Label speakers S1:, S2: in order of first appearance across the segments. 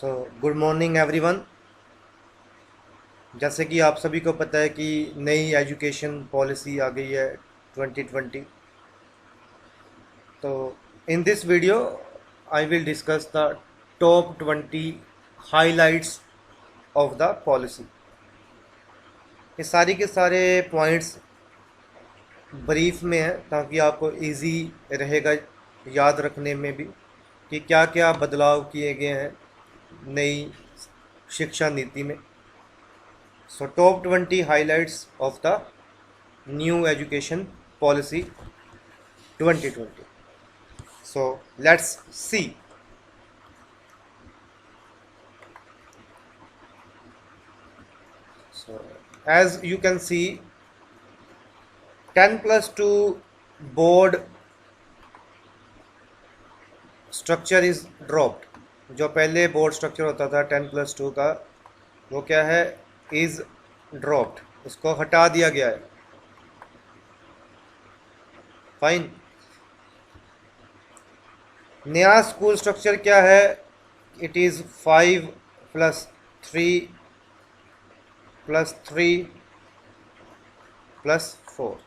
S1: Good morning everyone. जैसे कि आप सभी को पता है कि नई एजुकेशन पॉलिसी आ गई है 2020। तो in this video I will discuss the top 20 highlights of the policy. ये सारी के सारे पॉइंट्स ब्रीफ में हैं ताकि आपको इजी रहेगा याद रखने में भी कि क्या क्या बदलाव किए गए हैं नई शिक्षा नीति में। So top 20 highlights of the new education policy 2020. So let's see. So as you can see, 10+2 board structure is dropped. जो पहले बोर्ड स्ट्रक्चर होता था 10+2 का, वो क्या है, इज ड्रॉप्ड, उसको हटा दिया गया है। फाइन। नया स्कूल स्ट्रक्चर क्या है? It is 5+3+3+4।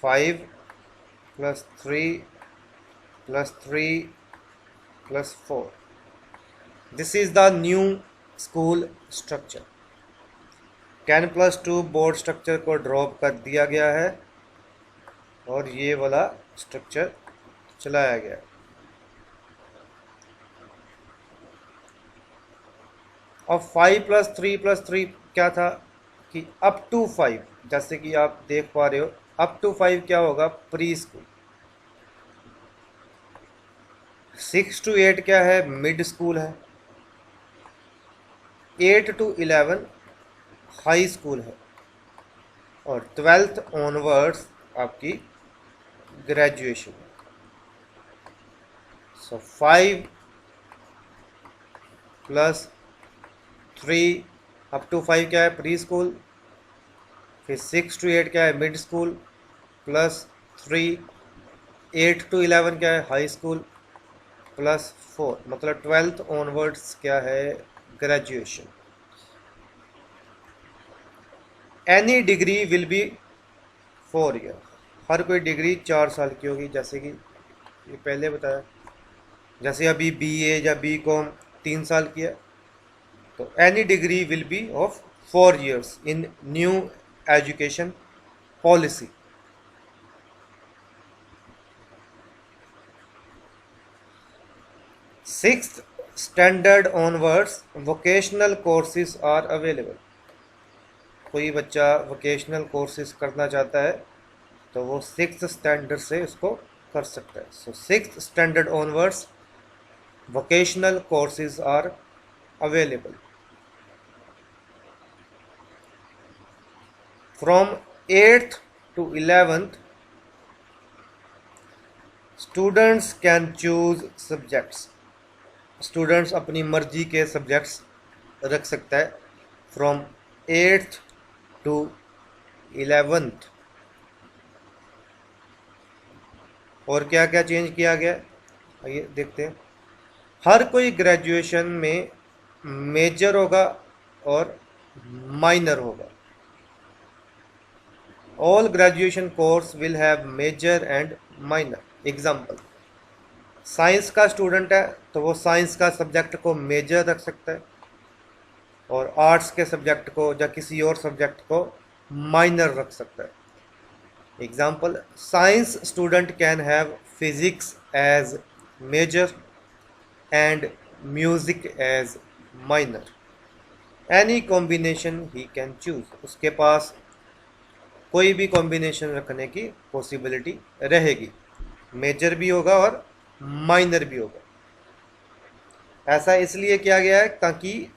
S1: 5+3+3+4। This is the new school structure. 10+2 board structure को ड्रॉप कर दिया गया है और ये वाला स्ट्रक्चर चलाया गया है। और 5+3+3 क्या था कि अप टू 5, जैसे कि आप देख पा रहे हो, अप टू 5 क्या होगा? Pre school. 6 to 8 क्या है? मिड स्कूल है। 8 to 11 हाई स्कूल है। और 12th ऑनवर्ड्स आपकी ग्रेजुएशन। सो 5+3 अप टू 5 क्या है? Pre school. फिर 6 to 8 क्या है? Mid school. +3 8 to 11 क्या है? High school. +4 मतलब 12th ऑनवर्ड्स क्या है? Graduation. Any degree will be 4 year. हर कोई डिग्री 4 साल की होगी, जैसे कि ये पहले बताया। जैसे अभी BA या BCom 3 साल की है, तो any degree will be of 4 years in new education policy. Sixth standard onwards vocational courses are available. कोई बच्चा वोकेशनल कोर्सेज करना चाहता है तो वो 6th स्टैंडर्ड से उसको कर सकता है। So 6th standard onwards vocational courses are available. From 8th to 11th students can choose subjects. Students अपनी मर्जी के सब्जेक्ट्स रख सकता है फ्रॉम 8th to 11th। और क्या क्या चेंज किया गया, आइए देखते हैं। हर कोई ग्रेजुएशन में मेजर होगा और माइनर होगा। All graduation course will have major and minor. Example, science का स्टूडेंट है तो वो साइंस का सब्जेक्ट को मेजर रख सकता है और आर्ट्स के सब्जेक्ट को या किसी और सब्जेक्ट को माइनर रख सकता है। Example, science student can have physics as major and music as minor. Any combination he can choose. उसके पास कोई भी कॉम्बिनेशन रखने की पॉसिबिलिटी रहेगी, मेजर भी होगा और माइनर भी होगा। ऐसा इसलिए किया गया है ताकि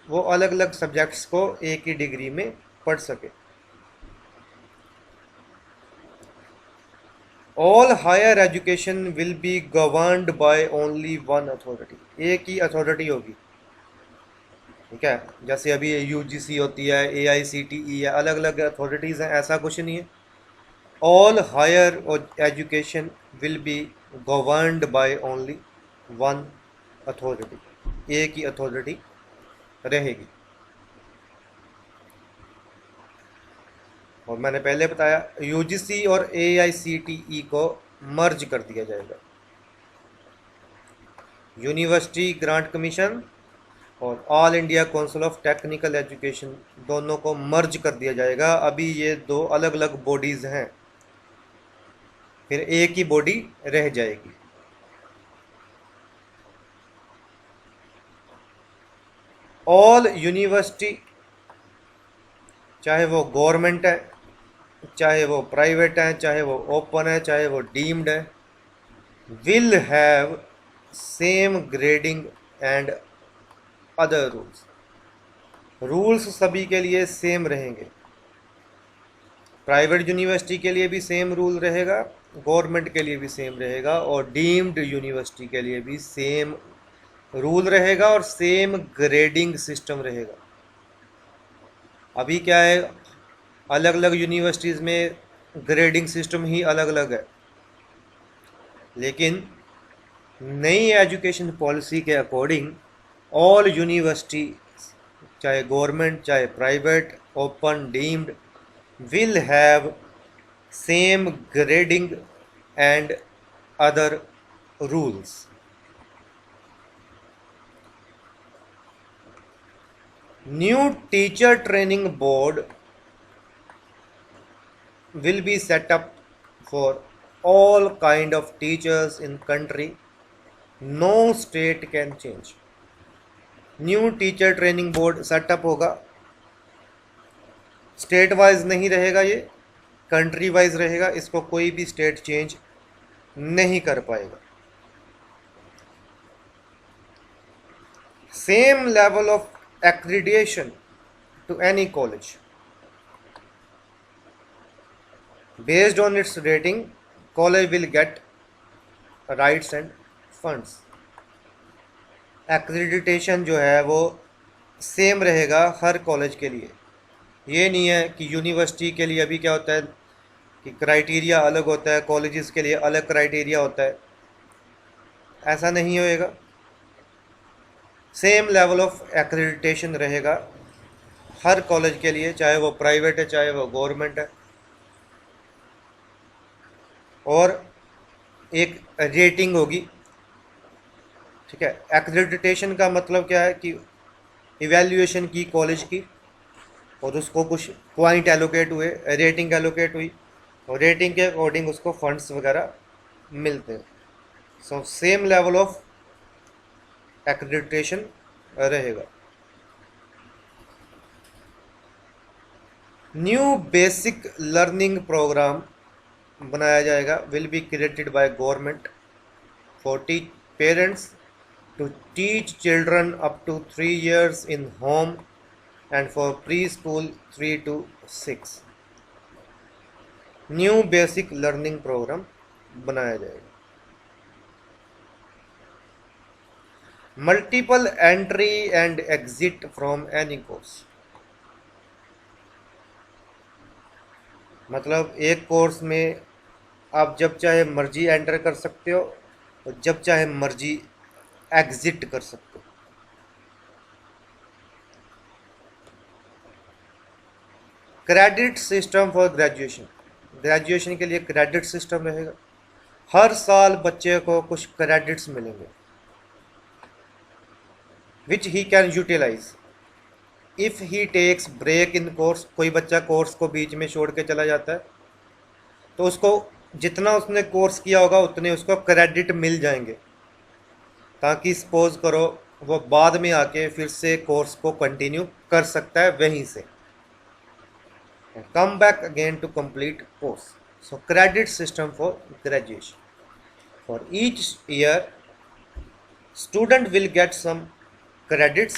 S1: वो अलग अलग सब्जेक्ट्स को एक ही डिग्री में पढ़ सके। All higher education will be governed by only one authority. एक ही अथॉरिटी होगी, ठीक है। जैसे अभी UGC होती है, AICTE है, अलग अलग अथॉरिटीज़ हैं, ऐसा कुछ नहीं है। All higher education will be governed by only one authority, एक ही अथॉरिटी रहेगी। और मैंने पहले बताया यूजीसी और एआईसीटीई को मर्ज कर दिया जाएगा। यूनिवर्सिटी ग्रांट कमीशन और all India council of technical education दोनों को मर्ज कर दिया जाएगा। अभी ये दो अलग अलग बॉडीज हैं, फिर एक ही बॉडी रह जाएगी। ऑल यूनिवर्सिटी, चाहे वो गवर्नमेंट है, चाहे वो प्राइवेट है, चाहे वो ओपन है, चाहे वो डीम्ड है, will have same grading and other rules. Rules सभी के लिए सेम रहेंगे। प्राइवेट यूनिवर्सिटी के लिए भी सेम रूल रहेगा, गवर्नमेंट के लिए भी सेम रहेगा, और डीम्ड यूनिवर्सिटी के लिए भी सेम रूल रहेगा और सेम ग्रेडिंग सिस्टम रहेगा। अभी क्या है, अलग अलग यूनिवर्सिटीज़ में ग्रेडिंग सिस्टम ही अलग अलग है, लेकिन नई एजुकेशन पॉलिसी के अकॉर्डिंग ऑल यूनिवर्सिटी, चाहे गवर्नमेंट चाहे private, open deemed, will have same grading and other rules. New teacher training board will be set up for all kind of teachers in country. No state can change. New teacher training board setup होगा, state wise नहीं रहेगा, ये country wise रहेगा। इसको कोई भी state change नहीं कर पाएगा। Same level of accreditation to any college based on its rating, college will get rights and funds. Accreditation जो है वो सेम रहेगा हर कॉलेज के लिए। ये नहीं है कि यूनिवर्सिटी के लिए अभी क्या होता है कि क्राइटेरिया अलग होता है, कॉलेजेस के लिए अलग क्राइटेरिया होता है, ऐसा नहीं होएगा। सेम लेवल ऑफ एक्रेडिटेशन रहेगा हर कॉलेज के लिए, चाहे वो प्राइवेट है चाहे वो गवर्नमेंट है। और एक रेटिंग होगी, ठीक है। एक्रेडिटेशन का मतलब क्या है कि इवैल्यूएशन की कॉलेज की, और उसको कुछ पॉइंट एलोकेट हुए, रेटिंग एलोकेट हुई, और रेटिंग के अकॉर्डिंग उसको फंड्स वगैरह मिलते हैं। So same level of accreditation रहेगा। न्यू बेसिक लर्निंग प्रोग्राम बनाया जाएगा, will be created by government for parents to teach children up to 3 years in home and for preschool 3 to 6। New basic learning programme बनाया जाएगा। Multiple entry and exit from any course, मतलब एक course में आप जब चाहे मर्जी enter कर सकते हो और जब चाहे मर्जी एग्जिट कर सकते हो। Credit system for graduation, graduation के लिए क्रेडिट सिस्टम रहेगा। हर साल बच्चे को कुछ क्रेडिट्स मिलेंगे which he can utilize if he takes break in course. कोई बच्चा कोर्स को बीच में छोड़ के चला जाता है तो उसको जितना उसने कोर्स किया होगा उतने उसको क्रेडिट मिल जाएंगे, ताकि सपोज करो वो बाद में आके फिर से कोर्स को कंटिन्यू कर सकता है वहीं से, come back again to complete course. So credit system for graduation, for each year student will get some credits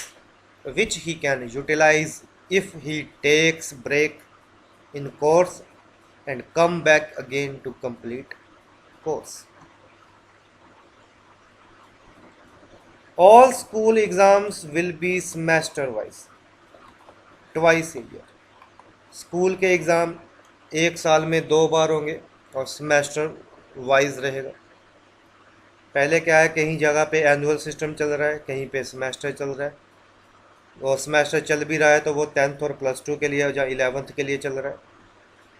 S1: which he can utilize if he takes break in course and come back again to complete course. All school exams will be semester wise, twice a year. School के exam एक साल में 2 बार होंगे और semester wise रहेगा। पहले क्या है, कहीं जगह पे एनुअल सिस्टम चल रहा है, कहीं पे सेमेस्टर चल रहा है, और सेमेस्टर चल भी रहा है तो वो 10th और +2 के लिए या 11th के लिए चल रहा है।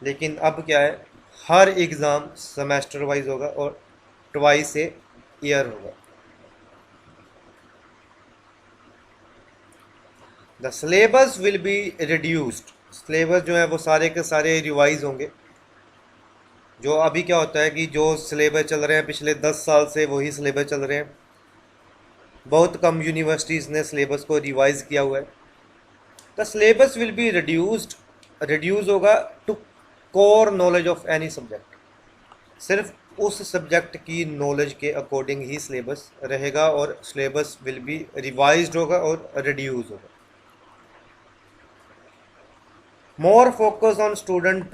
S1: लेकिन अब क्या है, हर एग्ज़ाम सेमेस्टर वाइज होगा और ट्वाइस ए ईयर होगा। The syllabus will be reduced, syllabus जो है वो सारे के सारे रिवाइज होंगे। जो अभी क्या होता है कि जो सिलेबस चल रहे हैं पिछले 10 साल से वही सिलेबस चल रहे हैं, बहुत कम यूनिवर्सिटीज़ ने सिलेबस को रिवाइज किया हुआ है। The syllabus will be reduce होगा to core knowledge of any subject, सिर्फ उस सब्जेक्ट की नॉलेज के अकॉर्डिंग ही सिलेबस रहेगा, और सिलेबस विल बी रिवाइज्ड होगा और रिड्यूस होगा। More focus on student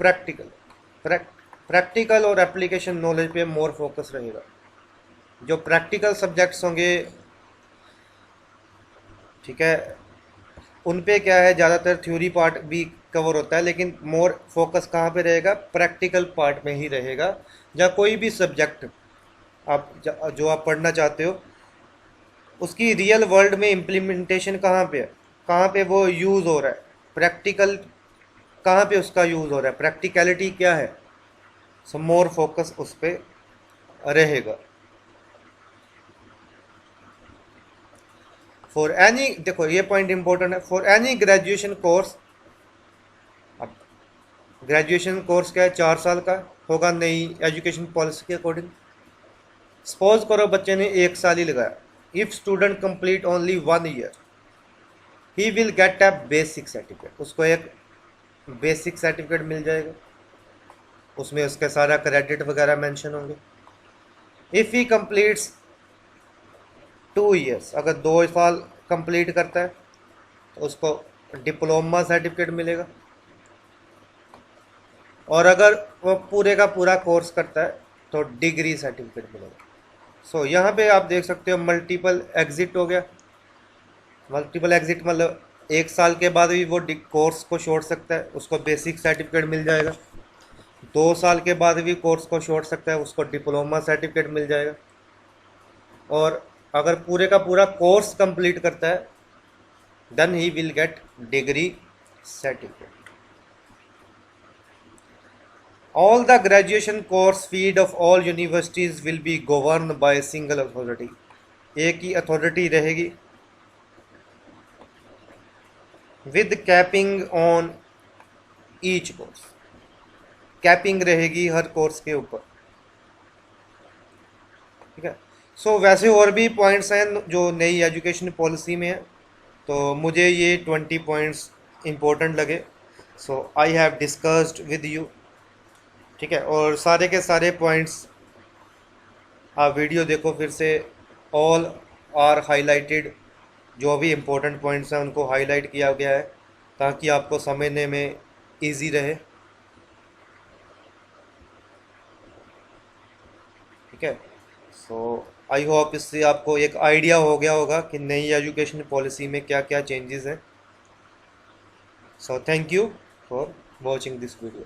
S1: practical और एप्लीकेशन नॉलेज पे मोर फोकस रहेगा। जो प्रैक्टिकल सब्जेक्ट्स होंगे, ठीक है, उन पे क्या है, ज़्यादातर थ्योरी पार्ट भी कवर होता है, लेकिन मोर फोकस कहाँ पे रहेगा, प्रैक्टिकल पार्ट में ही रहेगा। या कोई भी सब्जेक्ट आप जो आप पढ़ना चाहते हो उसकी रियल वर्ल्ड में इम्प्लीमेंटेशन कहाँ पे है, कहाँ पे वो यूज़ हो रहा है, प्रैक्टिकल कहाँ पे उसका यूज़ हो रहा है, प्रैक्टिकलिटी क्या है, सो मोर फोकस उस पर रहेगा। फॉर एनी, देखो ये पॉइंट इंपॉर्टेंट है, फॉर एनी ग्रेजुएशन कोर्स। अब ग्रेजुएशन कोर्स क्या है, 4 साल का होगा नई एजुकेशन पॉलिसी के अकॉर्डिंग। सपोज करो बच्चे ने 1 साल ही लगाया, if student complete only 1 year he will get a basic certificate, उसको एक बेसिक सर्टिफिकेट मिल जाएगा, उसमें उसके सारा क्रेडिट वगैरह मेंशन होंगे। इफ़ ही कंप्लीट्स 2 ईयर्स, अगर 2 साल कंप्लीट करता है तो उसको डिप्लोमा सर्टिफिकेट मिलेगा, और अगर वो पूरे का पूरा कोर्स करता है तो डिग्री सर्टिफिकेट मिलेगा। सो यहाँ पे आप देख सकते हो मल्टीपल एग्जिट हो गया। मल्टीपल एग्जिट मतलब 1 साल के बाद भी वो कोर्स को छोड़ सकता है, उसको बेसिक सर्टिफिकेट मिल जाएगा। 2 साल के बाद भी कोर्स को छोड़ सकता है, उसको डिप्लोमा सर्टिफिकेट मिल जाएगा। और अगर पूरे का पूरा कोर्स कंप्लीट करता है then he will get degree certificate. All the graduation course fees of all universities will be govern by single authority, एक ही अथॉरिटी रहेगी, with capping on each course, capping रहेगी हर कोर्स के ऊपर, ठीक है। सो वैसे और भी पॉइंट्स हैं जो नई एजुकेशन पॉलिसी में है, तो मुझे ये 20 पॉइंट्स इम्पोर्टेंट लगे, so I have discussed with you, ठीक है। और सारे के सारे पॉइंट्स आप वीडियो देखो फिर से, ऑल आर हाईलाइटेड, जो भी इम्पोर्टेंट पॉइंट्स हैं उनको हाईलाइट किया गया है ताकि आपको समझने में इजी रहे, ठीक है। सो आई होप इससे आपको एक आइडिया हो गया होगा कि नई एजुकेशन पॉलिसी में क्या क्या चेंजेस हैं। So thank you for watching this video.